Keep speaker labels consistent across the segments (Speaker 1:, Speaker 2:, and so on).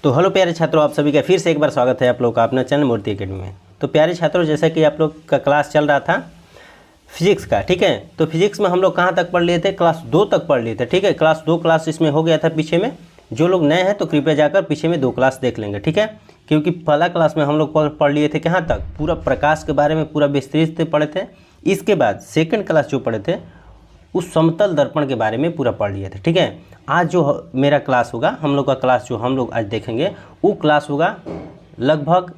Speaker 1: तो हेलो प्यारे छात्रों, आप सभी का फिर से एक बार स्वागत है आप लोग का अपना चैनल मूर्ति एकेडमी में। तो प्यारे छात्रों, जैसा कि आप लोग का क्लास चल रहा था फिजिक्स का, ठीक है। तो फिजिक्स में हम लोग कहाँ तक पढ़ लिए थे? क्लास 2 तक पढ़ लिए थे, ठीक है। क्लास 2 क्लास इसमें हो गया था पीछे में। जो लोग नए हैं तो कृपया जाकर पीछे में 2 क्लास देख लेंगे, ठीक है। क्योंकि पहला क्लास में हम लोग पढ़ लिए थे कहाँ तक? पूरा प्रकाश के बारे में पूरा विस्तृत से पढ़े थे। इसके बाद सेकेंड क्लास जो पढ़े थे उस समतल दर्पण के बारे में पूरा पढ़ लिए थे, ठीक है। आज जो मेरा क्लास होगा, हम लोग का क्लास जो हम लोग आज देखेंगे वो क्लास होगा लगभग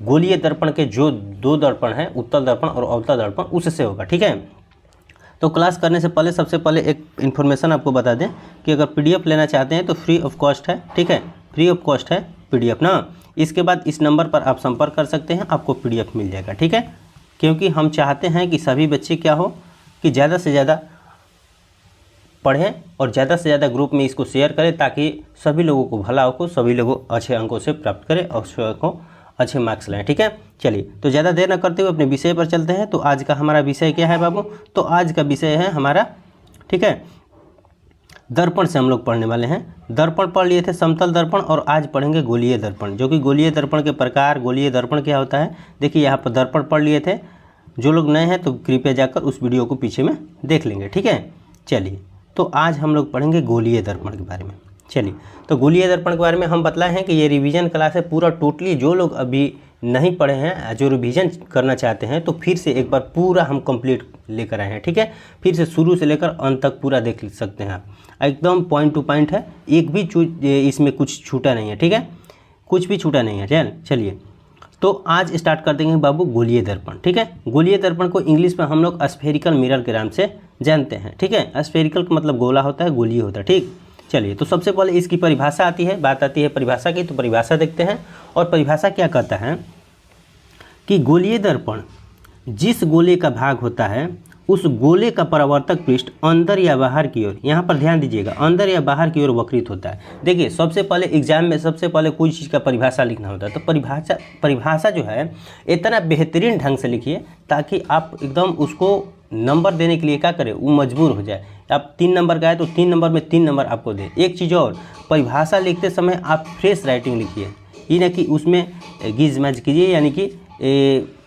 Speaker 1: गोलीय दर्पण के जो 2 दर्पण हैं, उत्तल दर्पण और अवतल दर्पण, उससे होगा, ठीक है। तो क्लास करने से पहले सबसे पहले एक इन्फॉर्मेशन आपको बता दें कि अगर पीडीएफ लेना चाहते हैं तो फ्री ऑफ कॉस्ट है, ठीक है। फ्री ऑफ कॉस्ट है पीडीएफ ना। इसके बाद इस नंबर पर आप संपर्क कर सकते हैं, आपको पीडीएफ मिल जाएगा, ठीक है। क्योंकि हम चाहते हैं कि सभी बच्चे क्या हो कि ज़्यादा से ज़्यादा पढ़ें और ज़्यादा से ज़्यादा ग्रुप में इसको शेयर करें ताकि सभी लोगों को भला हो, सभी लोग अच्छे अंकों से प्राप्त करें और अच्छे मार्क्स लाएं, ठीक है। चलिए, तो ज़्यादा देर न करते हुए अपने विषय पर चलते हैं। तो आज का हमारा विषय क्या है बाबू? तो आज का विषय है हमारा, ठीक है, दर्पण से हम लोग पढ़ने वाले हैं। दर्पण पढ़ लिए थे समतल दर्पण, और आज पढ़ेंगे गोलीय दर्पण, जो कि गोलीय दर्पण के प्रकार, गोलीय दर्पण क्या होता है। देखिए यहाँ पर दर्पण पढ़ लिए थे। जो लोग नए हैं तो कृपया जाकर उस वीडियो को पीछे में देख लेंगे, ठीक है। चलिए, तो आज हम लोग पढ़ेंगे गोलीय दर्पण के बारे में। चलिए, तो गोलीय दर्पण के बारे में हम बतलाए हैं कि ये रिवीजन क्लास है पूरा टोटली। जो लोग अभी नहीं पढ़े हैं, जो रिवीजन करना चाहते हैं, तो फिर से एक बार पूरा हम कंप्लीट लेकर आए हैं, ठीक है। फिर से शुरू से लेकर अंत तक पूरा देख सकते हैं आप, एकदम पॉइंट टू पॉइंट है। एक भी इसमें कुछ छूटा नहीं है, ठीक है, कुछ भी छूटा नहीं है। चलिए, तो आज स्टार्ट कर देंगे बाबू गोलीय दर्पण, ठीक है। गोलीय दर्पण को इंग्लिश में हम लोग स्फेरिकल मिरर के नाम से जानते हैं, ठीक है। स्फेरिकल का मतलब गोला होता है, गोलीय होता है, ठीक। चलिए, तो सबसे पहले इसकी परिभाषा आती है, बात आती है परिभाषा की। तो परिभाषा देखते हैं, और परिभाषा क्या कहता है कि गोलीय दर्पण जिस गोले का भाग होता है उस गोले का परावर्तक पृष्ठ अंदर या बाहर की ओर, यहाँ पर ध्यान दीजिएगा, अंदर या बाहर की ओर वक्रित होता है। देखिए, सबसे पहले एग्जाम में सबसे पहले कोई चीज़ का परिभाषा लिखना होता है, तो परिभाषा जो है इतना बेहतरीन ढंग से लिखिए ताकि आप एकदम उसको नंबर देने के लिए क्या करें, वो मजबूर हो जाए। आप 3 नंबर का है तो 3 नंबर में 3 नंबर आपको दे। एक चीज़ और, परिभाषा लिखते समय आप फ्रेश राइटिंग लिखिए, ये ना कि उसमें गिज मैज कीजिए, यानी कि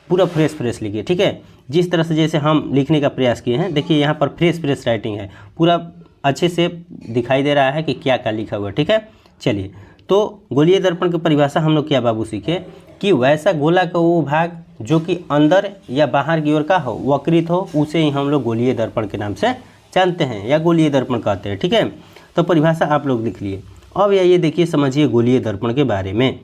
Speaker 1: पूरा फ्रेश लिखिए, ठीक है। जिस तरह से जैसे हम लिखने का प्रयास किए हैं, देखिए यहाँ पर फ्रेश राइटिंग है, पूरा अच्छे से दिखाई दे रहा है कि क्या क्या लिखा हुआ है, ठीक है। चलिए, तो गोलीय दर्पण की परिभाषा हम लोग क्या बाबू सीखे कि वैसा गोला का वो भाग जो कि अंदर या बाहर की ओर का हो, वक्रित हो, उसे ही हम लोग गोलीय दर्पण के नाम से जानते हैं या गोलीय दर्पण कहते हैं, ठीक है। तो परिभाषा आप लोग लिख लिए। अब ये देखिए, समझिए गोलीय दर्पण के बारे में।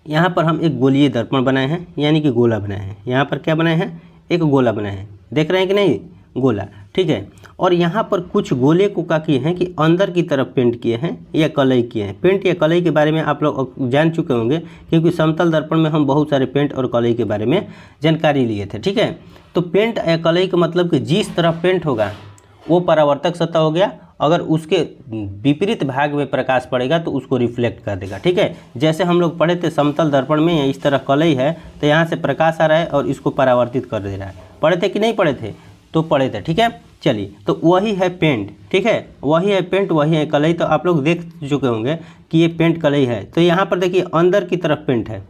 Speaker 1: यहाँ पर हम एक गोलीय दर्पण बनाए हैं, यानी कि गोला बनाए हैं। यहाँ पर क्या बनाए हैं? एक गोला बनाए हैं, देख रहे हैं कि नहीं, गोला, ठीक है। और यहाँ पर कुछ गोले को क्या किए हैं कि अंदर की तरफ पेंट किए हैं या कलई किए हैं। पेंट या कलई के बारे में आप लोग जान चुके होंगे, क्योंकि समतल दर्पण में हम बहुत सारे पेंट और कलई के बारे में जानकारी लिए थे, ठीक है। तो पेंट या कलई का मतलब कि जिस तरफ पेंट होगा वो परावर्तक सतह हो गया, अगर उसके विपरीत भाग में प्रकाश पड़ेगा तो उसको रिफ्लेक्ट कर देगा, ठीक है। जैसे हम लोग पढ़े थे समतल दर्पण में इस तरह कलई है तो यहाँ से प्रकाश आ रहा है और इसको परावर्तित कर दे रहा है। पढ़े थे कि नहीं पढ़े थे? तो पढ़े थे, ठीक है। चलिए, तो वही है पेंट, ठीक है, वही है पेंट, वही है कलई। तो आप लोग देख चुके होंगे कि ये पेंट कलई है। तो यहाँ पर देखिए अंदर की तरफ पेंट है,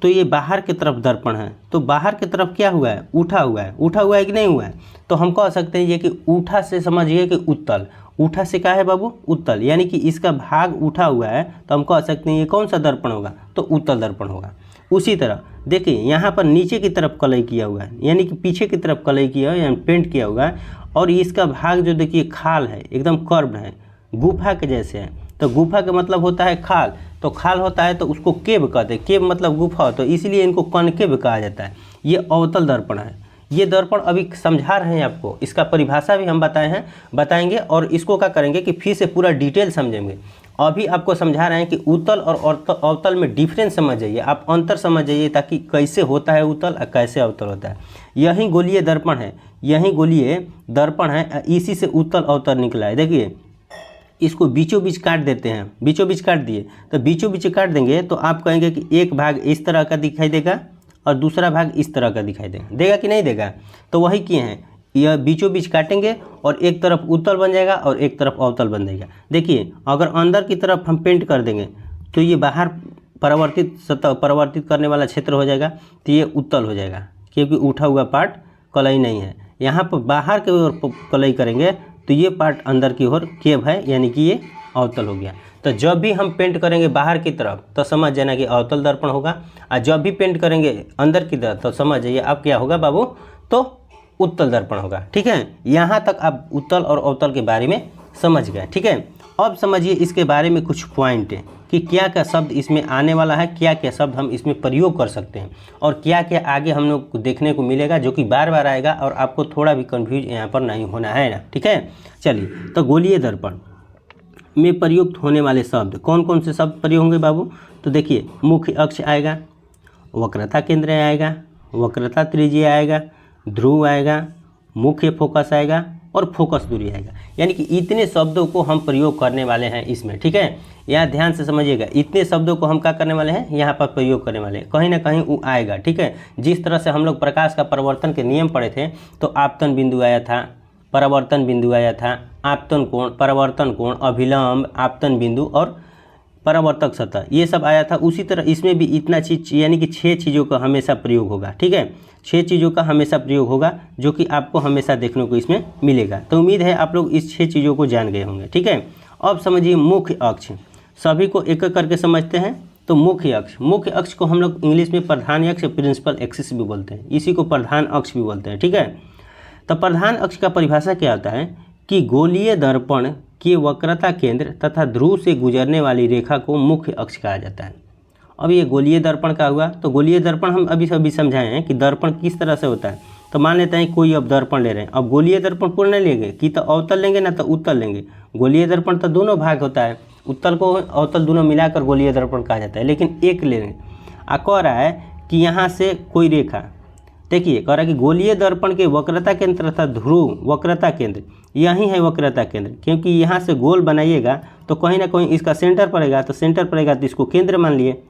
Speaker 1: तो ये बाहर की तरफ दर्पण है। तो बाहर की तरफ क्या हुआ है? उठा हुआ है कि नहीं हुआ है? तो हम कह सकते हैं ये कि उठा से समझिए कि उत्तल, उठा से क्या है बाबू? उत्तल, यानी कि इसका भाग उठा हुआ है, तो हम कह सकते हैं ये कौन सा दर्पण होगा? तो उत्तल दर्पण होगा। उसी तरह देखिए यहाँ पर नीचे की तरफ कलई किया हुआ है, यानी कि पीछे की तरफ कलई किया हुआ है, यानी पेंट किया हुआ है। और इसका भाग जो देखिए खाल है, एकदम कर्व्ड है, गुफा के जैसे है। तो गुफा का मतलब होता है खाल, तो खाल होता है तो उसको केव कहते हैं, केव मतलब गुफा, तो इसलिए इनको कॉनकेव कहा जाता है। ये अवतल दर्पण है। ये दर्पण अभी समझा रहे हैं आपको, इसका परिभाषा भी हम बताएंगे और इसको क्या करेंगे कि फिर से पूरा डिटेल समझेंगे। अभी आपको समझा रहे हैं कि उत्तल और अवतल में डिफरेंस समझ जाइए, आप अंतर समझ जाइए, ताकि कैसे होता है उत्तल और कैसे अवतल होता है। यही गोलीय दर्पण है, यही गोलीय दर्पण है, इसी से उत्तल अवतल निकला है। देखिए, इसको बीचों बीच काट देते हैं, बीचों बीच काट दिए, तो बीचों बीच काट देंगे तो आप कहेंगे कि एक भाग इस तरह का दिखाई देगा और दूसरा भाग इस तरह का दिखाई देगा कि नहीं देगा? तो वही किए हैं, यह बीचों बीच काटेंगे और एक तरफ उत्तल बन जाएगा और एक तरफ अवतल बन जाएगा। देखिए, अगर अंदर की तरफ हम पेंट कर देंगे तो ये बाहर परावर्तित सतह परावर्तित करने वाला क्षेत्र हो जाएगा, तो ये उत्तल हो जाएगा क्योंकि उठा हुआ पार्ट कलई नहीं है। यहाँ पर बाहर की ओर कलई करेंगे तो ये पार्ट अंदर की ओर केव है, यानी कि ये अवतल हो गया। तो जब भी हम पेंट करेंगे बाहर की तरफ तो समझ जाना कि अवतल दर्पण होगा, और जब भी पेंट करेंगे अंदर की तरफ तो समझ जाइए अब क्या होगा बाबू, तो उत्तल दर्पण होगा। ठीक है, यहाँ तक आप उत्तल और अवतल के बारे में समझ गए। ठीक है, अब समझिए इसके बारे में कुछ पॉइंट है कि क्या क्या शब्द इसमें आने वाला है, क्या क्या शब्द हम इसमें प्रयोग कर सकते हैं, और क्या क्या आगे हम लोग को देखने को मिलेगा जो कि बार बार आएगा और आपको थोड़ा भी कन्फ्यूज यहाँ पर नहीं होना है ना। ठीक है, चलिए तो गोलीय दर्पण में प्रयुक्त होने वाले शब्द कौन कौन से शब्द प्रयोग होंगे बाबू, तो देखिए मुख्य अक्ष आएगा, वक्रता केंद्र आएगा, वक्रता त्रिज्या आएगा, ध्रुव आएगा, मुख्य फोकस आएगा और फोकस दूरी आएगा। यानी कि इतने शब्दों को हम प्रयोग करने वाले हैं इसमें। ठीक है, यहाँ ध्यान से समझिएगा, इतने शब्दों को हम क्या करने वाले हैं, यहाँ पर प्रयोग करने वाले हैं, कहीं ना कहीं वो आएगा। ठीक है, जिस तरह से हम लोग प्रकाश का परावर्तन के नियम पढ़े थे, तो आपतन बिंदु आया था, परावर्तन बिंदु आया था, आपतन कोण, परावर्तन कोण, अभिलंब, आपतन बिंदु और परावर्तक सतह, ये सब आया था। उसी तरह इसमें भी इतना चीज यानी कि 6 चीज़ों का हमेशा प्रयोग होगा। ठीक है, 6 चीज़ों का हमेशा प्रयोग होगा जो कि आपको हमेशा देखने को इसमें मिलेगा। तो उम्मीद है आप लोग इस 6 चीज़ों को जान गए होंगे। ठीक है, अब समझिए मुख्य अक्ष, सभी को एक एक करके समझते हैं। तो मुख्य अक्ष को हम लोग इंग्लिश में प्रधान अक्ष, प्रिंसिपल एक्सिस भी बोलते हैं, इसी को प्रधान अक्ष भी बोलते हैं। ठीक है, तो प्रधान अक्ष का परिभाषा क्या होता है कि गोलीय दर्पण के वक्रता केंद्र तथा ध्रुव से गुजरने वाली रेखा को मुख्य अक्ष कहा जाता है। अब ये गोलीय दर्पण का हुआ, तो गोलीय दर्पण हम अभी समझाए हैं कि दर्पण किस तरह से होता है। तो मान लेते हैं कोई अब दर्पण ले रहे हैं, अब गोलीय दर्पण पूर्ण लेंगे कि तो अवतल लेंगे ना तो उत्तल लेंगे। गोलीय दर्पण तो दोनों भाग होता है, उत्तल को अवतल दोनों मिलाकर गोलीय दर्पण कहा जाता है, लेकिन एक ले लेंगे। कह रहा है कि यहाँ से कोई रेखा, देखिए कह रहा है कि गोलीय दर्पण के वक्रता केंद्र तथा ध्रुव वक्रता केंद्र, यही है वक्रता केंद्र, क्योंकि यहाँ से गोल बनाइएगा तो कहीं ना कहीं इसका सेंटर पड़ेगा, तो सेंटर पड़ेगा तो इसको केंद्र मान लिए,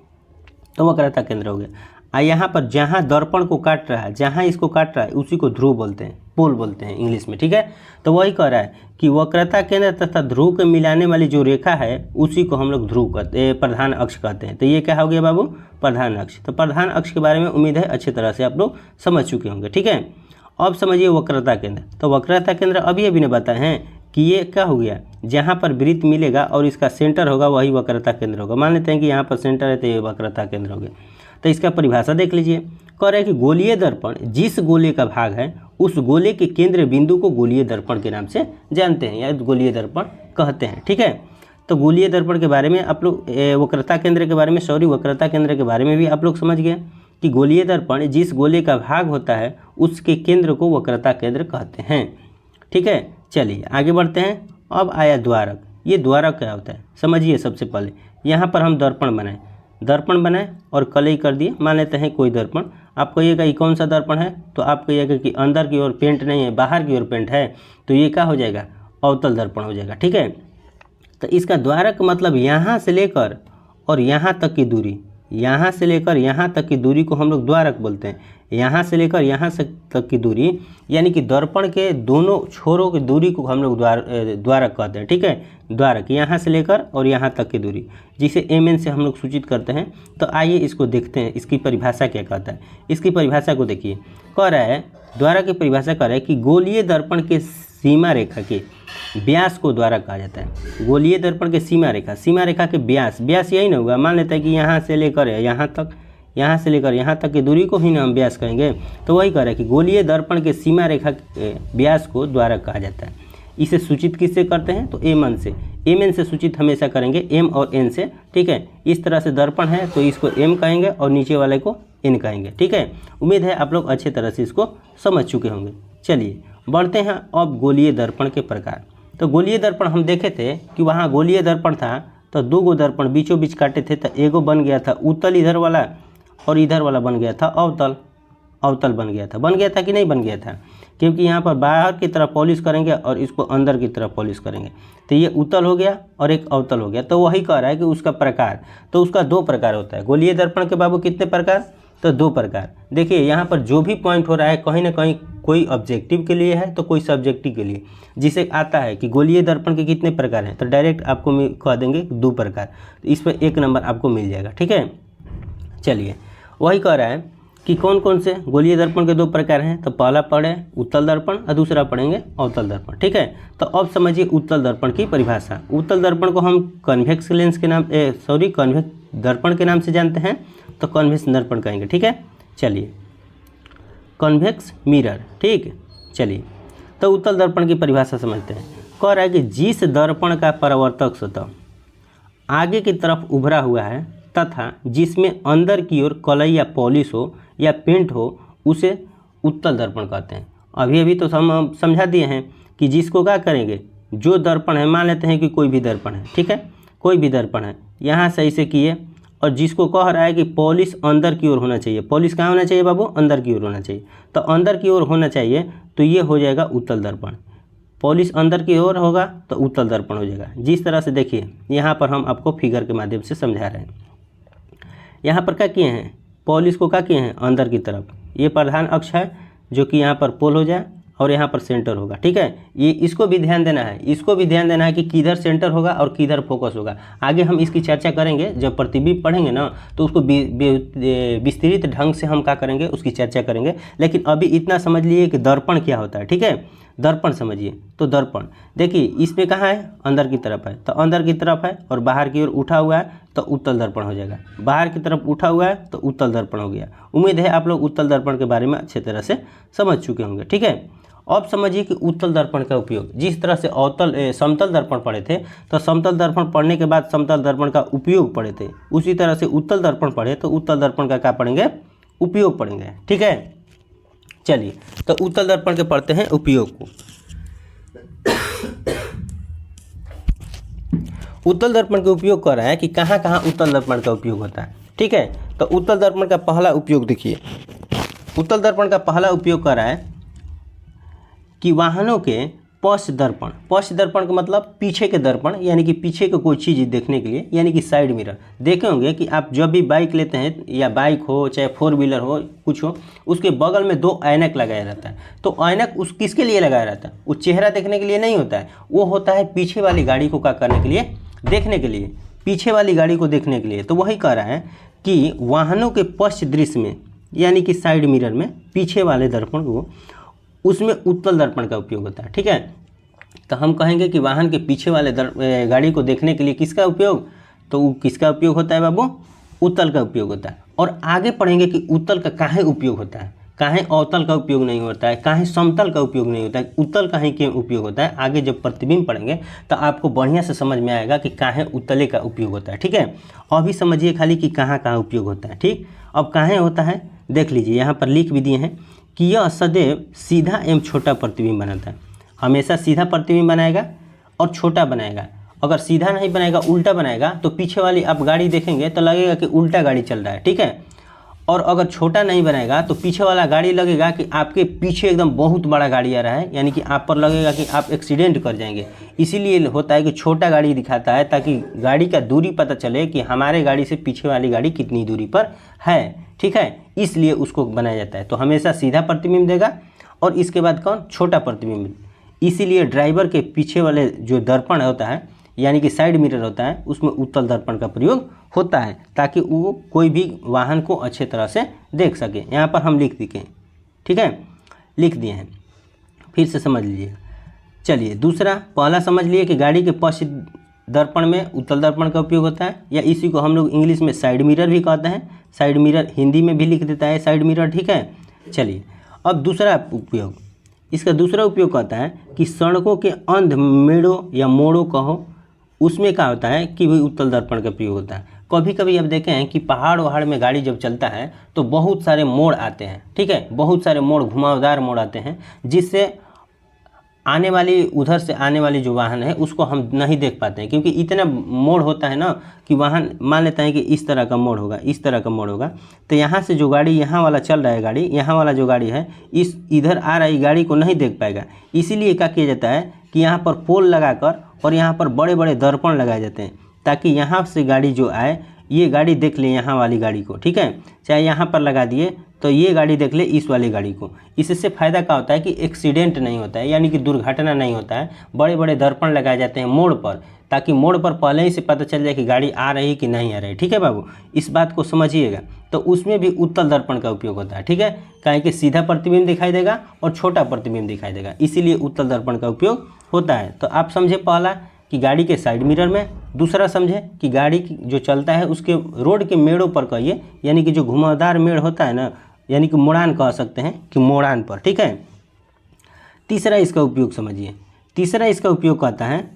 Speaker 1: तो वक्रता केंद्र हो गया। यहाँ पर जहाँ दर्पण को काट रहा है, जहाँ इसको काट रहा है उसी को ध्रुव बोलते हैं, पोल बोलते हैं इंग्लिश में। ठीक है, तो वही कह रहा है कि वक्रता केंद्र तथा ध्रुव के मिलाने वाली जो रेखा है उसी को हम लोग ध्रुव कहते, प्रधान अक्ष कहते हैं। तो ये क्या हो गया बाबू, प्रधान अक्ष। तो प्रधान अक्ष के बारे में उम्मीद है अच्छी तरह से आप लोग समझ चुके होंगे। ठीक है, अब समझिए वक्रता केंद्र। तो वक्रता केंद्र अभी ने बताए हैं कि ये क्या हो गया, जहाँ पर वृत्त मिलेगा और इसका सेंटर होगा वही वक्रता केंद्र होगा। मान लेते हैं कि यहाँ पर सेंटर है तो ये वक्रता केंद्र हो गया। तो इसका परिभाषा देख लीजिए, कह रहे हैं कि गोलीय दर्पण जिस गोले का भाग है उस गोले के केंद्र बिंदु को गोलीय दर्पण के नाम से जानते हैं या गोलीय दर्पण कहते हैं। ठीक है, तो गोलीय दर्पण के बारे में आप लोग वक्रता केंद्र के बारे में वक्रता केंद्र के बारे में भी आप लोग समझ गए कि गोलीय दर्पण जिस गोले का भाग होता है उसके केंद्र को वक्रता केंद्र कहते हैं। ठीक है, चलिए आगे बढ़ते हैं। अब आया द्वारक। ये द्वारक क्या होता है समझिए। सबसे पहले यहाँ पर हम दर्पण बनाए और कलई कर दिए। मान लेते हैं कोई दर्पण, आप कहिएगा ये कौन सा दर्पण है, तो आप कहिएगा कि अंदर की ओर पेंट नहीं है, बाहर की ओर पेंट है, तो ये क्या हो जाएगा, अवतल दर्पण हो जाएगा। ठीक है, तो इसका द्वारक मतलब यहाँ से लेकर और यहाँ तक की दूरी, यहाँ से लेकर यहाँ तक की दूरी को हम लोग द्वारक बोलते हैं। यहाँ से लेकर यहाँ से तक की दूरी यानी कि दर्पण के दोनों छोरों की दूरी को हम लोग द्वारक कहते हैं। ठीक है, द्वारक यहाँ से लेकर और यहाँ तक की दूरी जिसे mn से हम लोग सूचित करते हैं। तो आइए इसको देखते हैं, इसकी परिभाषा क्या कहता है। इसकी परिभाषा को देखिए, कह रहा है द्वारक की परिभाषा कह रहा है कि गोलीय दर्पण के सीमा रेखा के व्यास को द्वारक कहा जाता है। गोलीय दर्पण के सीमा रेखा के व्यास यही ना होगा। मान लेते हैं कि यहाँ से लेकर यहाँ तक, यहाँ से लेकर यहाँ तक की दूरी को ही ना हम व्यास कहेंगे। तो वही कह रहा है कि गोलीय दर्पण के सीमा रेखा के व्यास को द्वारक कहा जाता है। इसे सूचित किससे करते हैं, तो mn से सूचित हमेशा करेंगे, m और n से। ठीक है, इस तरह से दर्पण है तो इसको m कहेंगे और नीचे वाले को n कहेंगे। ठीक है, उम्मीद है आप लोग अच्छे तरह से इसको समझ चुके होंगे। चलिए बढ़ते हैं अब गोलीय दर्पण के प्रकार। तो गोलीय दर्पण हम देखे थे कि वहाँ गोलीय दर्पण था तो 2 गो दर्पण बीचों बीच काटे थे, तो एगो बन गया था उत्तल इधर वाला और इधर वाला बन गया था अवतल बन गया था कि नहीं बन गया था, क्योंकि यहाँ पर बाहर की तरफ पॉलिश करेंगे और इसको अंदर की तरफ पॉलिश करेंगे, तो ये उत्तल हो गया और एक अवतल हो गया। तो वही कह रहा है कि उसका प्रकार, तो उसका 2 प्रकार होता है। गोलीय दर्पण के बाबू कितने प्रकार, तो दो प्रकार। देखिए यहाँ पर जो भी पॉइंट हो रहा है कहीं ना कहीं कोई ऑब्जेक्टिव के लिए है तो कोई सब्जेक्टिव के लिए। जिसे आता है कि गोलीय दर्पण के कितने प्रकार हैं तो डायरेक्ट आपको कह देंगे 2 प्रकार, तो इस पर 1 नंबर आपको मिल जाएगा। ठीक है, चलिए वही कह रहा है कि कौन कौन से गोलीय दर्पण के 2 प्रकार हैं। तो पहला पढ़े उत्तल दर्पण और दूसरा पढ़ेंगे अवतल दर्पण। ठीक है, तो अब समझिए उत्तल दर्पण की परिभाषा। उत्तल दर्पण को हम कन्वेक्स लेंस के नाम कन्वेक्स दर्पण के नाम से जानते हैं, तो कन्वेक्स दर्पण कहेंगे। ठीक है, चलिए कन्वेक्स मिरर। ठीक, चलिए तो उत्तल दर्पण की परिभाषा समझते हैं। कह रहा है कि जिस दर्पण का परावर्तक सतह आगे की तरफ उभरा हुआ है तथा जिसमें अंदर की ओर कलई या पॉलिश हो या पेंट हो उसे उत्तल दर्पण कहते हैं। अभी तो हम समझा दिए हैं कि जिसको क्या करेंगे, जो दर्पण है, मान लेते हैं कि कोई भी दर्पण है, ठीक है, कोई भी दर्पण है, यहाँ से ऐसे किए, और जिसको कह रहा है कि पॉलिश अंदर की ओर होना चाहिए। पॉलिश कहाँ होना चाहिए बाबू, अंदर की ओर होना चाहिए, तो अंदर की ओर होना चाहिए, तो ये हो जाएगा उत्तल दर्पण। पॉलिश अंदर की ओर होगा तो उत्तल दर्पण हो जाएगा। जिस तरह से देखिए यहाँ पर हम आपको फिगर के माध्यम से समझा रहे हैं। यहाँ पर क्या किए हैं, पॉलिश को क्या किए हैं अंदर की तरफ, ये प्रधान अक्ष है जो कि यहाँ पर पोल हो जाए और यहाँ पर सेंटर होगा। ठीक है, ये इसको भी ध्यान देना है, इसको भी ध्यान देना है कि किधर सेंटर होगा और किधर फोकस होगा। आगे हम इसकी चर्चा करेंगे, जब प्रतिबिंब पढ़ेंगे ना तो उसको विस्तृत ढंग से हम क्या करेंगे, उसकी चर्चा करेंगे। लेकिन अभी इतना समझ लिए कि दर्पण क्या होता है। ठीक है, दर्पण समझिए। तो दर्पण देखिए इसमें कहाँ है, अंदर की तरफ है, तो अंदर की तरफ है और बाहर की ओर उठा हुआ है तो उत्तल दर्पण हो जाएगा। बाहर की तरफ उठा हुआ है तो उत्तल दर्पण हो गया। उम्मीद है आप लोग उत्तल दर्पण के बारे में अच्छे तरह से समझ चुके होंगे। ठीक है, अब समझिए कि उत्तल दर्पण का उपयोग, जिस तरह से समतल दर्पण पढ़े थे, तो समतल दर्पण पढ़ने के बाद समतल दर्पण का उपयोग पढ़े थे, उसी तरह से उत्तल दर्पण पढ़े तो उत्तल दर्पण का क्या पढ़ेंगे, उपयोग पढ़ेंगे। ठीक है, चलिए तो उत्तल दर्पण के पढ़ते हैं उपयोग को। उत्तल दर्पण का उपयोग कर रहा है कि कहाँ कहाँ उत्तल दर्पण का उपयोग होता है। ठीक है, तो उत्तल दर्पण का पहला उपयोग देखिए, उत्तल दर्पण का पहला उपयोग कर रहा है कि वाहनों के पश्च दर्पण का मतलब पीछे के दर्पण, यानी कि पीछे को कोई चीज़ देखने के लिए, यानी कि साइड मिरर। देखे होंगे कि आप जब भी बाइक लेते हैं, या बाइक हो चाहे 4 व्हीलर हो कुछ हो, उसके बगल में 2 ऐनक लगाया रहता है। तो ऐनक उस किसके लिए लगाया रहता है, वो चेहरा देखने के लिए नहीं होता है, वो होता है पीछे वाली गाड़ी को क्या करने के लिए, देखने के लिए, पीछे वाली गाड़ी को देखने के लिए। तो वही कह रहा है कि वाहनों के पश्च दृश्य में, यानी कि साइड मिरर में पीछे वाले दर्पण को, उसमें उत्तल दर्पण का उपयोग होता है। ठीक है, तो हम कहेंगे कि वाहन के पीछे वाले गाड़ी को देखने के लिए किसका उपयोग, तो किसका उपयोग होता है बाबू, उत्तल का उपयोग होता है। और आगे पढ़ेंगे कि उत्तल का काहे उपयोग होता है, काहे अवतल का उपयोग नहीं होता है, काहे समतल का उपयोग नहीं होता है, उत्तल काहे क्यों उपयोग होता है। आगे जब प्रतिबिंब पढ़ेंगे तो आपको बढ़िया से समझ में आएगा कि काहे उत्तले का उपयोग होता है। ठीक है, अभी समझिए खाली कि कहाँ कहाँ उपयोग होता है। ठीक, अब काहे होता है देख लीजिए, यहाँ पर लिख भी दिए हैं कि यह सदैव सीधा एवं छोटा प्रतिबिंब बनाता है। हमेशा सीधा प्रतिबिंब बनाएगा और छोटा बनाएगा। अगर सीधा नहीं बनाएगा, उल्टा बनाएगा, तो पीछे वाली आप गाड़ी देखेंगे तो लगेगा कि उल्टा गाड़ी चल रहा है। ठीक है, और अगर छोटा नहीं बनाएगा तो पीछे वाला गाड़ी लगेगा कि आपके पीछे एकदम बहुत बड़ा गाड़ी आ रहा है, यानी कि आप पर लगेगा कि आप एक्सीडेंट कर जाएंगे। इसीलिए होता है कि छोटा गाड़ी दिखाता है, ताकि गाड़ी का दूरी पता चले कि हमारे गाड़ी से पीछे वाली गाड़ी कितनी दूरी पर है। ठीक है, इसलिए उसको बनाया जाता है। तो हमेशा सीधा प्रतिबिंब देगा और इसके बाद कौन, छोटा प्रतिबिंब। इसीलिए ड्राइवर के पीछे वाले जो दर्पण होता है, यानी कि साइड मिरर होता है, उसमें उत्तल दर्पण का प्रयोग होता है, ताकि वो कोई भी वाहन को अच्छे तरह से देख सके। यहाँ पर हम लिख दिए, ठीक है, लिख दिए हैं, फिर से समझ लीजिए। चलिए दूसरा, पहला समझ लिए कि गाड़ी के पश्च दर्पण में उत्तल दर्पण का उपयोग होता है, या इसी को हम लोग इंग्लिश में साइड मिरर भी कहते हैं। साइड मिरर हिंदी में भी लिख देता है साइड मिरर। ठीक है, चलिए अब दूसरा उपयोग, इसका दूसरा उपयोग कहता है कि सड़कों के अंध मेड़ों या मोड़ों कहो, उसमें क्या होता है कि वही उत्तल दर्पण का प्रयोग होता है। कभी कभी अब देखें हैं कि पहाड़ वहाड़ में गाड़ी जब चलता है तो बहुत सारे मोड़ आते हैं। ठीक है, बहुत सारे मोड़, घुमावदार मोड़ आते हैं, जिससे आने वाली, उधर से आने वाली जो वाहन है उसको हम नहीं देख पाते हैं, क्योंकि इतना मोड़ होता है ना कि वाहन, मान लेते हैं कि इस तरह का मोड़ होगा, इस तरह का मोड़ होगा, तो यहाँ से जो गाड़ी, यहाँ वाला चल रहा है गाड़ी, यहाँ वाला जो गाड़ी है, इस इधर आ रही गाड़ी को नहीं देख पाएगा। इसीलिए क्या किया जाता है कि यहाँ पर पोल लगाकर और यहाँ पर बड़े बड़े दर्पण लगाए जाते हैं, ताकि यहाँ से गाड़ी जो आए ये गाड़ी देख ले यहाँ वाली गाड़ी को, ठीक है, चाहे यहाँ पर लगा दिए तो ये गाड़ी देख ले इस वाली गाड़ी को। इससे फ़ायदा क्या होता है कि एक्सीडेंट नहीं होता है, यानी कि दुर्घटना नहीं होता है। बड़े बड़े दर्पण लगाए जाते हैं मोड़ पर, ताकि मोड़ पर पहले ही से पता चल जाए कि गाड़ी आ रही कि नहीं आ रही, ठीक है बाबू, इस बात को समझिएगा। तो उसमें भी उत्तल दर्पण का उपयोग होता है, ठीक है, काहे कि सीधा प्रतिबिंब दिखाई देगा और छोटा प्रतिबिंब दिखाई देगा, इसीलिए उत्तल दर्पण का उपयोग होता है। तो आप समझे पहला कि गाड़ी के साइड मिरर में, दूसरा समझे कि गाड़ी जो चलता है उसके रोड के मेड़ों पर कहिए, यानी कि जो घुमावदार मेड़ होता है ना, यानी कि मोड़ान कह सकते हैं कि मोड़ान पर, ठीक है। तीसरा इसका उपयोग समझिए, तीसरा इसका उपयोग करता है,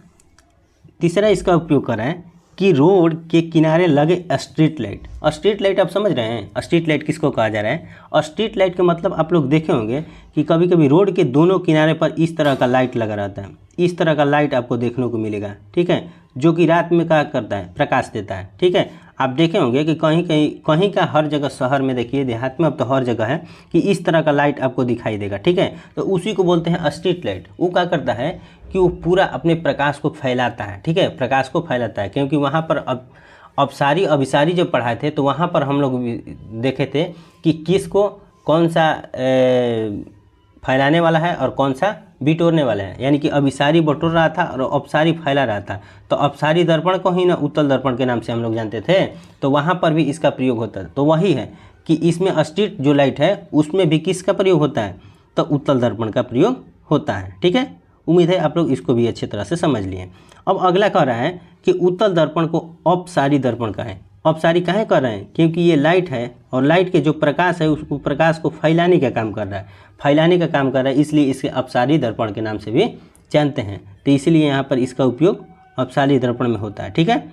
Speaker 1: तीसरा इसका उपयोग कर रहा है कि रोड के किनारे लगे स्ट्रीट लाइट। स्ट्रीट लाइट आप समझ रहे हैं, स्ट्रीट लाइट किसको कहा जा रहा है? स्ट्रीट लाइट का मतलब आप लोग देखे होंगे कि कभी कभी रोड के दोनों किनारे पर इस तरह का लाइट लगा रहता है, इस तरह का लाइट आपको देखने को मिलेगा, ठीक है, जो कि रात में क्या करता है, प्रकाश देता है, ठीक है। आप देखे होंगे कि कहीं का हर जगह, शहर में देखिए, देहात में अब तो हर जगह है कि इस तरह का लाइट आपको दिखाई देगा, ठीक है। तो उसी को बोलते हैं स्ट्रीट लाइट। वो क्या करता है कि वो पूरा अपने प्रकाश को फैलाता है, ठीक है, प्रकाश को फैलाता है। क्योंकि वहाँ पर अभिसारी जब पढ़ाए थे तो वहाँ पर हम लोग देखे थे कि किसको कौन सा फैलाने वाला है और कौन सा बिटोरने वाला है, यानी कि अभिसारी बटोर रहा था और अपसारी फैला रहा था। तो अपसारी दर्पण को ही ना उत्तल दर्पण के नाम से हम लोग जानते थे, तो वहाँ पर भी इसका प्रयोग होता है। तो वही है कि इसमें स्ट्रीट जो लाइट है उसमें भी किसका प्रयोग होता है, तो उत्तल दर्पण का प्रयोग होता है, ठीक है। उम्मीद है आप लोग इसको भी अच्छी तरह से समझ लिए। अब अगला कह रहा है कि उत्तल दर्पण को अपसारी दर्पण कहें। अपसारी काहे कर रहे हैं? क्योंकि ये लाइट है और लाइट के जो प्रकाश है उसको, प्रकाश को फैलाने का काम कर रहा है, फैलाने का काम कर रहा है, इसलिए इसे अपसारी दर्पण के नाम से भी जानते हैं। तो इसलिए यहाँ पर इसका उपयोग अपसारी दर्पण में होता है, ठीक है।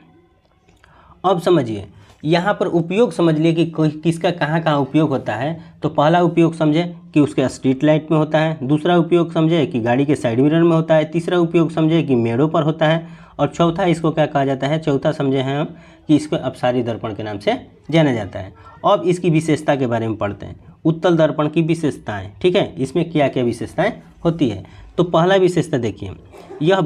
Speaker 1: अब समझिए यहाँ पर उपयोग समझ लिए कि किसका कहाँ कहाँ उपयोग होता है। तो पहला उपयोग समझे कि उसके स्ट्रीट लाइट में होता है, दूसरा उपयोग समझे कि गाड़ी के साइड मिरर में होता है, तीसरा उपयोग समझे कि मेड़ों पर होता है, और चौथा इसको क्या कहा जाता है, चौथा समझे हैं हम कि इसको अपसारी दर्पण के नाम से जाना जाता है। अब इसकी विशेषता के बारे में पढ़ते हैं, उत्तल दर्पण की विशेषताएं, ठीक है, इसमें क्या क्या विशेषताएं होती है। तो पहला विशेषता देखिए, यह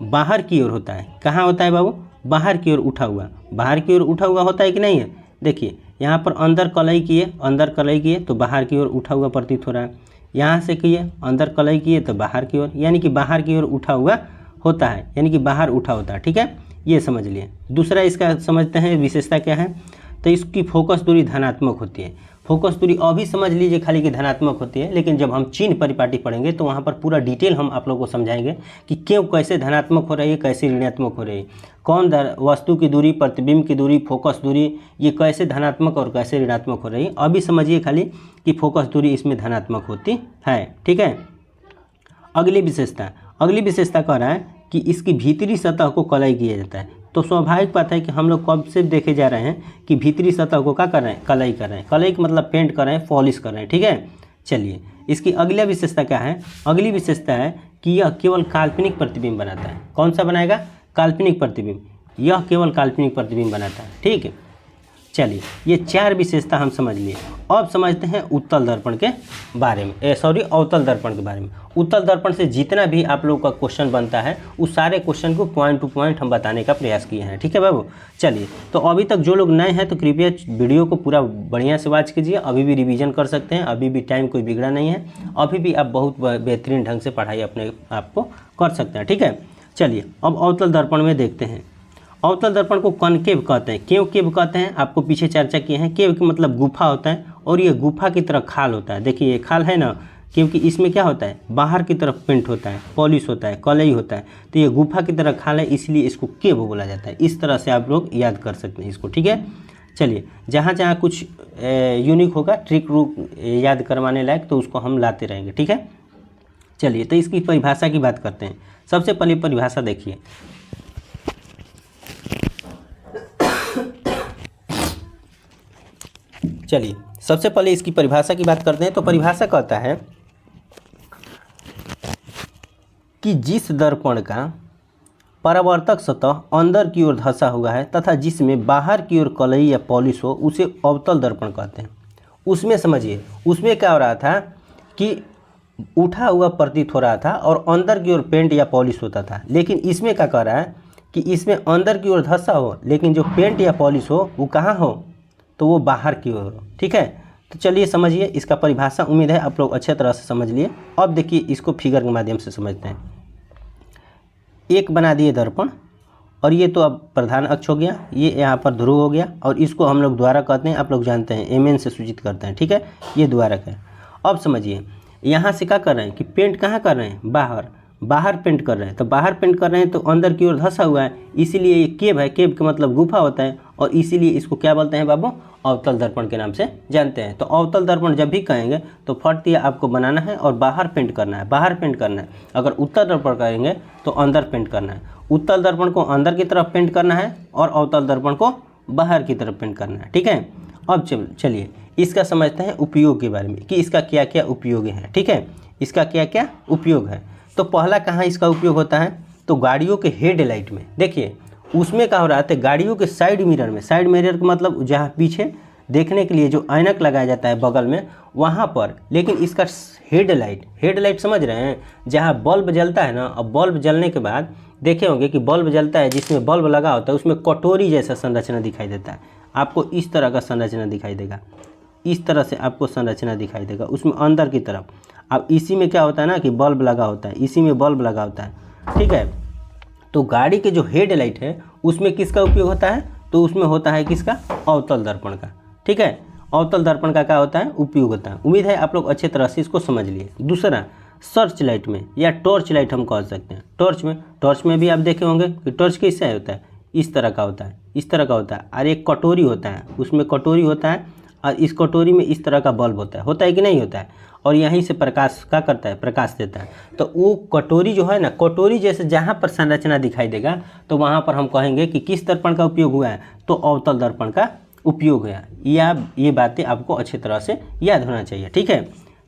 Speaker 1: बाहर की ओर होता है। कहाँ होता है बाबू? बाहर की ओर उठा हुआ, बाहर की ओर उठा हुआ होता है कि नहीं है? देखिए यहाँ पर अंदर कलई किए, अंदर कलई किए तो बाहर की ओर उठा हुआ प्रतीत हो रहा है, यहाँ से किए अंदर कलई किए तो बाहर की ओर, यानी कि बाहर की ओर उठा हुआ होता है, यानी कि बाहर उठा होता है, ठीक है, ये समझ लिए। दूसरा इसका समझते हैं विशेषता क्या है, तो इसकी फोकस दूरी धनात्मक होती है। फोकस दूरी अभी समझ लीजिए खाली कि धनात्मक होती है, लेकिन जब हम चिन्ह परिपाटी पढ़ेंगे तो वहाँ पर पूरा डिटेल हम आप लोगों को समझाएंगे कि क्यों, कैसे धनात्मक हो रही है, कैसे ऋणात्मक हो रही है, कौन वस्तु की दूरी, प्रतिबिंब की दूरी, फोकस दूरी, ये कैसे धनात्मक और कैसे ऋणात्मक हो रही है। अभी समझिए खाली कि फोकस दूरी इसमें धनात्मक होती है, ठीक है। अगली विशेषता कह रहा है कि इसकी भीतरी सतह को कलई किया जाता है। तो स्वाभाविक बात है कि हम लोग कब से देखे जा रहे हैं कि भीतरी सतह को क्या कर रहे हैं, कलई कर रहे हैं। कलई का मतलब पेंट कर रहे हैं, पॉलिश कर रहे हैं, ठीक है। चलिए इसकी अगली विशेषता क्या है? अगली विशेषता है कि यह केवल काल्पनिक प्रतिबिंब बनाता है। कौन सा बनाएगा? काल्पनिक प्रतिबिंब। यह केवल काल्पनिक प्रतिबिंब बनाता है, ठीक है। चलिए ये चार विशेषता हम समझ लिए। अब समझते हैं उत्तल दर्पण के बारे में, अवतल दर्पण के बारे में। उत्तल दर्पण से जितना भी आप लोगों का क्वेश्चन बनता है उस सारे क्वेश्चन को पॉइंट टू पॉइंट हम बताने का प्रयास किए हैं, ठीक है बाबू। चलिए तो अभी तक जो लोग नए हैं तो कृपया वीडियो को पूरा बढ़िया से वॉच कीजिए, अभी भी रिवीजन कर सकते हैं, अभी भी टाइम कोई बिगड़ा नहीं है, अभी भी आप बहुत बेहतरीन ढंग से पढ़ाई अपने आप को कर सकते हैं, ठीक है। चलिए अब अवतल दर्पण में देखते हैं। अवतल दर्पण को कॉनकेव कहते हैं। क्यों केव कहते हैं? आपको पीछे चर्चा किए हैं। केव का मतलब गुफा होता है और ये गुफा की तरह खाल होता है। देखिए ये खाल है ना, क्योंकि इसमें क्या होता है, बाहर की तरफ पेंट होता है, पॉलिश होता है, कलई होता है, तो ये गुफा की तरह खाल है, इसलिए इसको केव बोला जाता है। इस तरह से आप लोग याद कर सकते हैं इसको, ठीक है। चलिए जहाँ जहाँ कुछ यूनिक होगा, ट्रिक रूप याद करवाने लायक, तो उसको हम लाते रहेंगे, ठीक है। चलिए तो इसकी परिभाषा की बात करते हैं। सबसे पहले परिभाषा देखिए, चलिए सबसे पहले इसकी परिभाषा की बात करते हैं। तो परिभाषा कहता है कि जिस दर्पण का परावर्तक सतह अंदर की ओर धंसा हुआ है तथा जिसमें बाहर की ओर कलई या पॉलिश हो उसे अवतल दर्पण कहते हैं। उसमें समझिए, उसमें क्या हो रहा था कि उठा हुआ प्रतीत हो रहा था और अंदर की ओर पेंट या पॉलिश होता था, लेकिन इसमें क्या कर रहा है कि इसमें अंदर की ओर धंसा हो, लेकिन जो पेंट या पॉलिश हो वो कहाँ हो, तो वो बाहर की ओर हो। ठीक है, तो चलिए समझिए इसका परिभाषा। उम्मीद है आप लोग अच्छे तरह से समझ लिए। अब देखिए इसको फिगर के माध्यम से समझते हैं। एक बना दिए दर्पण, और ये तो अब प्रधान अक्ष हो गया, ये यहाँ पर ध्रुव हो गया, और इसको हम लोग द्वारक कहते हैं, आप लोग जानते हैं, एमएन से सूचित करते हैं। ठीक है, ये द्वारक है। अब समझिए यहाँ से क्या कर रहे हैं कि पेंट कहाँ कर रहे हैं, बाहर पेंट कर रहे हैं। तो बाहर पेंट कर रहे हैं तो अंदर की ओर धंसा हुआ है, इसीलिए ये केव है। केव का मतलब गुफा होता है, और इसीलिए इसको क्या बोलते हैं बाबू, अवतल दर्पण के नाम से जानते हैं। तो अवतल दर्पण जब भी कहेंगे तो फट दिया आपको बनाना है और बाहर पेंट करना है, बाहर पेंट करना है। अगर उत्तल दर्पण कहेंगे तो अंदर पेंट करना है। उत्तल दर्पण को अंदर की तरफ पेंट करना है और अवतल दर्पण को बाहर की तरफ पेंट करना है। ठीक है, अब चलिए इसका समझते हैं उपयोग के बारे में कि इसका क्या क्या उपयोग है। ठीक है, इसका क्या क्या उपयोग है। तो पहला कहाँ इसका उपयोग होता है, तो गाड़ियों के हेडलाइट में। देखिए उसमें क्या हो रहा है, गाड़ियों के साइड मिरर में, साइड मिरर का मतलब जहाँ पीछे देखने के लिए जो ऐनक लगाया जाता है बगल में, वहाँ पर। लेकिन इसका हेडलाइट समझ रहे हैं, जहाँ बल्ब जलता है ना, अब बल्ब जलने के बाद देखे होंगे कि बल्ब जलता है, जिसमें बल्ब लगा होता है उसमें कटोरी जैसा संरचना दिखाई देता है। आपको इस तरह का संरचना दिखाई देगा, इस तरह से आपको संरचना दिखाई देगा उसमें अंदर की तरफ। अब इसी में क्या होता है ना कि बल्ब लगा होता है, इसी में बल्ब लगा होता है। ठीक है, तो गाड़ी के जो हेडलाइट है उसमें किसका उपयोग होता है, तो उसमें होता है किसका, अवतल दर्पण का। ठीक है, अवतल दर्पण का क्या होता है, उपयोग होता है। उम्मीद है आप लोग अच्छे तरह से इसको समझ लिए। दूसरा, सर्च लाइट में या टॉर्च लाइट हम कह सकते हैं। टॉर्च में भी आप देखे होंगे कि टॉर्च कैसे होता है, इस तरह का होता है, इस तरह का होता है। और एक कटोरी होता है, उसमें कटोरी होता है, और इस कटोरी में इस तरह का बल्ब होता है कि नहीं होता है, और यहीं से प्रकाश क्या करता है, प्रकाश देता है। तो वो कटोरी जो है ना, कटोरी जैसे जहाँ पर संरचना दिखाई देगा तो वहाँ पर हम कहेंगे कि किस दर्पण का उपयोग हुआ है, तो अवतल दर्पण का उपयोग है। या ये बातें आपको अच्छी तरह से याद होना चाहिए। ठीक है,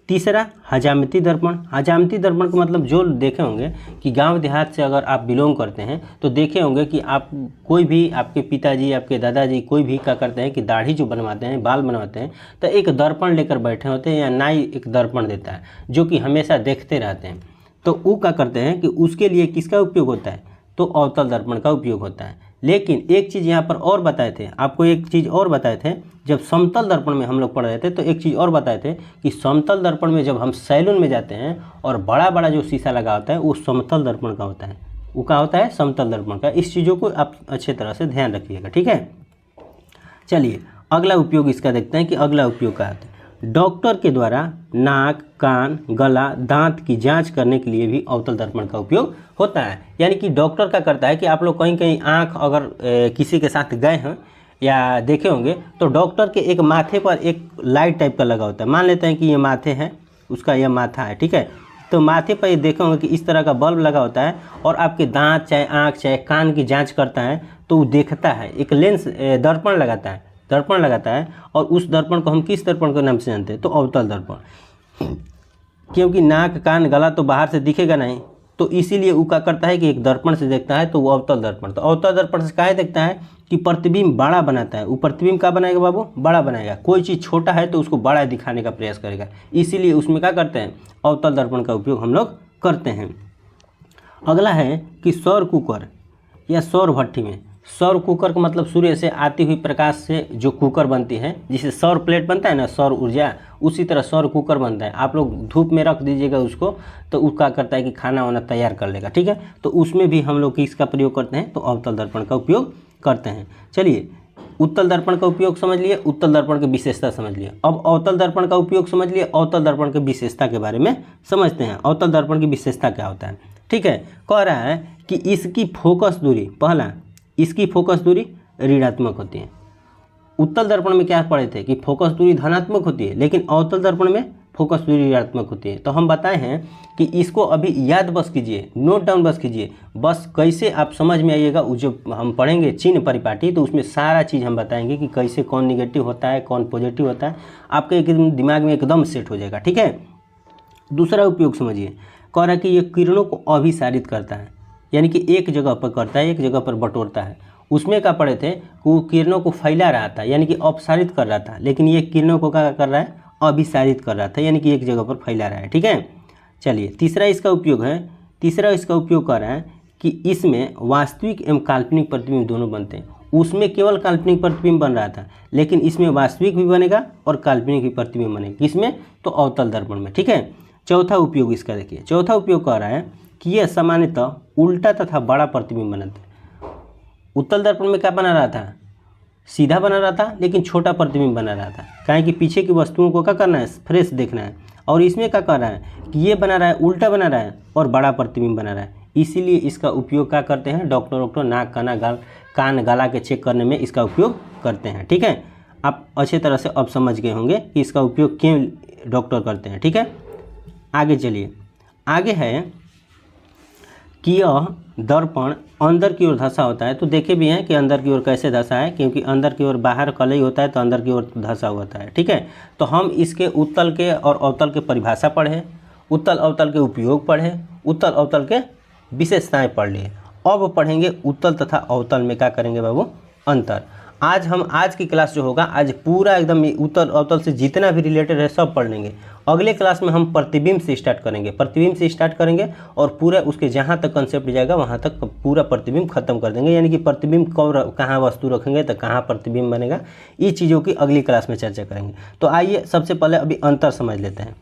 Speaker 1: तीसरा, हजामती दर्पण। हजामती दर्पण का मतलब जो देखे होंगे कि गांव देहात से अगर आप बिलोंग करते हैं तो देखे होंगे कि आप कोई भी, आपके पिताजी, आपके दादाजी, कोई भी क्या करते हैं कि दाढ़ी जो बनवाते हैं, बाल बनवाते हैं, तो एक दर्पण लेकर बैठे होते हैं, या नाई एक दर्पण देता है जो कि हमेशा देखते रहते हैं। तो वो क्या करते हैं कि उसके लिए किसका उपयोग होता है, तो अवतल दर्पण का उपयोग होता है। लेकिन एक चीज़ यहाँ पर और बताए थे आपको, एक चीज़ और बताए थे जब समतल दर्पण में हम लोग पढ़ रहे थे, तो एक चीज़ और बताए थे कि समतल दर्पण में जब हम सैलून में जाते हैं और बड़ा बड़ा जो शीशा लगा होता है वो समतल दर्पण का होता है। वो क्या होता है, समतल दर्पण का। इस चीज़ों को आप अच्छे तरह से ध्यान रखिएगा। ठीक है, चलिए अगला उपयोग इसका देखते हैं कि अगला उपयोग क्या होता है। डॉक्टर के द्वारा नाक, कान, गला, दांत की जांच करने के लिए भी अवतल दर्पण का उपयोग होता है। यानी कि डॉक्टर क्या करता है कि आप लोग कहीं कहीं आँख अगर किसी के साथ गए हैं या देखे होंगे, तो डॉक्टर के एक माथे पर एक लाइट टाइप का लगा होता है। मान लेते हैं कि ये माथे है, उसका यह माथा है। ठीक है, तो माथे पर ये देखे होंगे कि इस तरह का बल्ब लगा होता है, और आपके दांत चाहे आँख चाहे कान की जाँच करता है तो वो देखता है, एक लेंस दर्पण लगाता है। और उस दर्पण को हम किस दर्पण के नाम से जानते हैं, तो अवतल दर्पण। क्योंकि नाक, कान, गला तो बाहर से दिखेगा नहीं, तो इसीलिए वो क्या करता है कि एक दर्पण से देखता है, तो वो अवतल दर्पण। तो अवतल दर्पण से क्या देखता है कि प्रतिबिंब बड़ा बनाता है। वो प्रतिबिंब क्या बनाएगा बाबू, बड़ा बनाएगा। कोई चीज़ छोटा है तो उसको बड़ा दिखाने का प्रयास करेगा, इसीलिए उसमें क्या करते हैं, अवतल दर्पण का उपयोग हम लोग करते हैं। अगला है कि सौर कुकर या सौर भट्ठी में। सौर कुकर का मतलब सूर्य से आती हुई प्रकाश से जो कुकर बनती है, जिसे सौर प्लेट बनता है ना, सौर ऊर्जा, उसी तरह सौर कुकर बनता है। आप लोग धूप में रख दीजिएगा उसको, तो वो क्या करता है कि खाना वाना तैयार कर लेगा। ठीक है, तो उसमें भी हम लोग किसका प्रयोग करते हैं, तो अवतल दर्पण का उपयोग करते हैं। चलिए उत्तल दर्पण का उपयोग समझ लिए, उत्तल दर्पण की विशेषता समझ लिए। अब अवतल दर्पण का उपयोग समझ लिए, अवतल दर्पण की विशेषता के बारे में समझते हैं। अवतल दर्पण की विशेषता क्या होता है। ठीक है, कह रहा है कि इसकी फोकस दूरी, पहला इसकी फोकस दूरी ऋणात्मक होती है। उत्तल दर्पण में क्या पढ़े थे कि फोकस दूरी धनात्मक होती है, लेकिन अवतल दर्पण में फोकस दूरी ऋणात्मक होती है। तो हम बताए हैं कि इसको अभी याद बस कीजिए, नोट डाउन बस कीजिए, बस कैसे आप समझ में आइएगा। जो हम पढ़ेंगे चिन्ह परिपाटी, तो उसमें सारा चीज़ हम बताएंगे कि कैसे कौन निगेटिव होता है, कौन पॉजिटिव होता है, आपके एकदम दिमाग में एकदम सेट हो जाएगा। ठीक है, दूसरा उपयोग समझिए, कह रहा है कि ये किरणों को अभिसारित करता है, यानी कि एक जगह पर करता है, एक जगह पर बटोरता है। उसमें क्या पढ़े थे, वो किरणों को फैला रहा था, यानी कि अपसारित कर रहा था, लेकिन ये किरणों को क्या कर रहा है, अभिसारित कर रहा था, यानी कि एक जगह पर फैला रहा है। ठीक है, चलिए तीसरा इसका उपयोग कर रहा है कि इसमें वास्तविक एवं काल्पनिक प्रतिबिंब दोनों बनते हैं। उसमें केवल काल्पनिक प्रतिबिंब बन रहा था, लेकिन इसमें वास्तविक भी बनेगा और काल्पनिक भी प्रतिबिंब बनेगा। किसमें? तो अवतल दर्पण में। ठीक है। चौथा उपयोग इसका देखिए, चौथा उपयोग कह रहा है कि यह सामान्यतः उल्टा तथा बड़ा प्रतिबिंब बनाता है। उत्तल दर्पण में क्या बना रहा था? सीधा बना रहा था, लेकिन छोटा प्रतिबिंब बना रहा था। काहे कि पीछे की वस्तुओं को क्या करना है? फ्रेश देखना है। और इसमें क्या कर रहा है कि ये बना रहा है, उल्टा बना रहा है और बड़ा प्रतिबिंब बना रहा है। इसीलिए इसका उपयोग क्या करते हैं? डॉक्टर नाक कान गला के चेक करने में इसका उपयोग करते हैं। ठीक है। आप अच्छे तरह से अब समझ गए होंगे कि इसका उपयोग क्यों डॉक्टर करते हैं। ठीक है। आगे चलिए, आगे है कि यह दर्पण अंदर की ओर धंसा होता है। तो देखे भी हैं कि अंदर की ओर कैसे धंसा है, क्योंकि अंदर की ओर बाहर कलई होता है तो अंदर की ओर धंसा होता है। ठीक है। तो हम इसके उत्तल के और अवतल के परिभाषा पढ़े, उत्तल अवतल के उपयोग पढ़े, उत्तल अवतल के विशेषताएं पढ़ लिए। अब पढ़ेंगे उत्तल तथा अवतल में क्या करेंगे बाबू? अंतर। आज की क्लास जो होगा, आज पूरा एकदम उत्तल अवतल से जितना भी रिलेटेड है सब पढ़ लेंगे। अगले क्लास में हम प्रतिबिंब से स्टार्ट करेंगे और पूरा उसके जहाँ तक कंसेप्ट जाएगा वहाँ तक पूरा प्रतिबिंब खत्म कर देंगे। यानी कि प्रतिबिंब कहाँ वस्तु रखेंगे तो कहाँ प्रतिबिंब बनेगा, ये चीज़ों की अगली क्लास में चर्चा करेंगे। तो आइए सबसे पहले अभी अंतर समझ लेते हैं।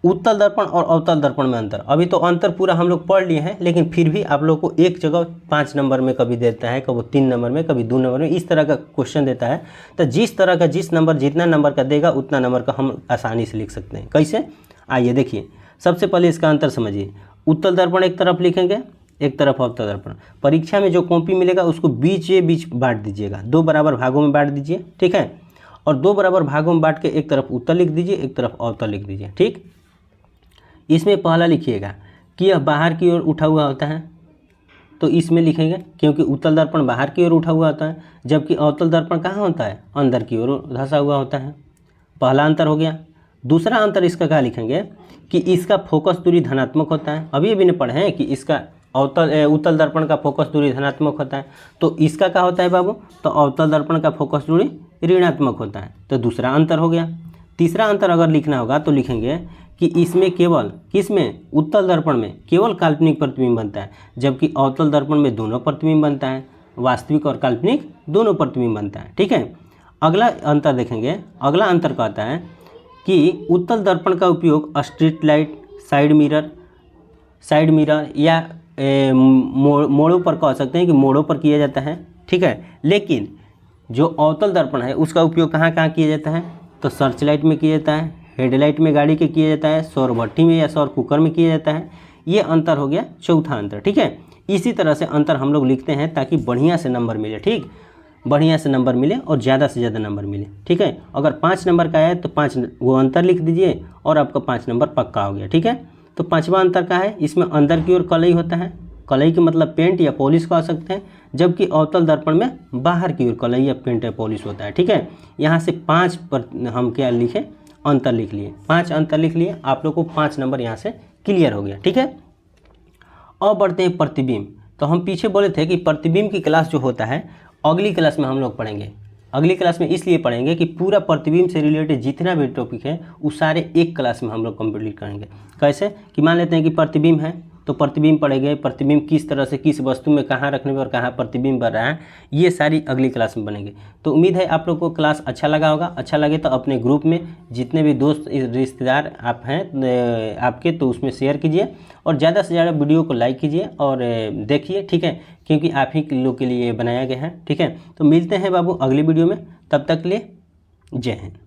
Speaker 1: उत्तल दर्पण और अवतल दर्पण में अंतर। अभी तो अंतर पूरा हम लोग पढ़ लिए हैं, लेकिन फिर भी आप लोग को एक जगह 5 नंबर में कभी देता है, कभी 3 नंबर में, कभी 2 नंबर में, इस तरह का क्वेश्चन देता है। तो जितना नंबर का देगा उतना नंबर का हम आसानी से लिख सकते हैं। कैसे? आइए देखिए, सबसे पहले इसका अंतर समझिए। उत्तल दर्पण एक तरफ लिखेंगे, एक तरफ अवतल दर्पण। परीक्षा में जो कॉपी मिलेगा उसको बीच बांट दीजिएगा, 2 बराबर भागों में बांट दीजिए। ठीक है। और 2 बराबर भागों में बांट के एक तरफ उत्तल लिख दीजिए, एक तरफ अवतल लिख दीजिए। ठीक। इसमें पहला लिखिएगा कि यह बाहर की ओर उठा हुआ होता है, तो इसमें लिखेंगे, क्योंकि उत्तल दर्पण बाहर की ओर उठा हुआ होता है, जबकि अवतल दर्पण कहाँ होता है? अंदर की ओर धंसा हुआ होता है। पहला अंतर हो गया। दूसरा अंतर इसका क्या लिखेंगे कि इसका फोकस दूरी धनात्मक होता है। अभी ने पढ़े हैं कि इसका उत्तल दर्पण का फोकस दूरी धनात्मक होता है, तो इसका क्या होता है बाबू? तो अवतल दर्पण का फोकस दूरी ऋणात्मक होता है। तो दूसरा अंतर हो गया। तीसरा अंतर अगर लिखना होगा तो लिखेंगे कि इसमें केवल किसमें? उत्तल दर्पण में केवल काल्पनिक प्रतिबिंब बनता है, जबकि अवतल दर्पण में दोनों प्रतिबिंब बनता है, वास्तविक और काल्पनिक दोनों प्रतिबिंब बनता है। ठीक है। अगला अंतर देखेंगे। अगला अंतर कहता है कि उत्तल दर्पण का उपयोग स्ट्रीट लाइट, साइड मिरर या मोड़ों पर कह सकते हैं कि मोड़ों पर किया जाता है। ठीक है। लेकिन जो अवतल दर्पण है उसका उपयोग कहाँ किया जाता है? तो सर्च लाइट में किया जाता है, हेडलाइट में गाड़ी के किया जाता है, सौर भट्टी में या सौर कुकर में किया जाता है। ये अंतर हो गया चौथा अंतर। ठीक है। इसी तरह से अंतर हम लोग लिखते हैं ताकि बढ़िया से नंबर मिले। ठीक, बढ़िया से नंबर मिले और ज़्यादा से ज़्यादा नंबर मिले। ठीक है। अगर 5 नंबर का है तो 5 वो अंतर लिख दीजिए और आपका 5 नंबर पक्का हो गया। ठीक है। तो 5वां अंतर का है, इसमें अंदर की ओर कलई होता है। कलई के मतलब पेंट या पॉलिश कह सकते हैं, जबकि अवतल दर्पण में बाहर की ओर कलई या पेंट या पॉलिश होता है। ठीक है। यहाँ से 5 पर हम क्या लिखे? अंतर लिख लिए। 5 अंतर लिख लिए। आप लोग को 5 नंबर यहाँ से क्लियर हो गया। ठीक है। अब बढ़ते हैं प्रतिबिंब। तो हम पीछे बोले थे कि प्रतिबिंब की क्लास जो होता है अगली क्लास में हम लोग पढ़ेंगे। अगली क्लास में इसलिए पढ़ेंगे कि पूरा प्रतिबिंब से रिलेटेड जितना भी टॉपिक है वो सारे एक क्लास में हम लोग कंप्लीट करेंगे। कैसे? कि मान लेते हैं कि प्रतिबिंब है तो प्रतिबिंब पढ़ेंगे, प्रतिबिंब किस तरह से किस वस्तु में कहाँ रखने में और कहाँ प्रतिबिंब बन रहा है, ये सारी अगली क्लास में बनेंगे। तो उम्मीद है आप लोग को क्लास अच्छा लगा होगा। अच्छा लगे तो अपने ग्रुप में जितने भी दोस्त रिश्तेदार आप हैं आपके, तो उसमें शेयर कीजिए और ज़्यादा से ज़्यादा वीडियो को लाइक कीजिए और देखिए। ठीक है। क्योंकि आप ही लोग के लिए बनाया गया है। ठीक है। तो मिलते हैं बाबू अगली वीडियो में, तब तक के लिए जय हिंद।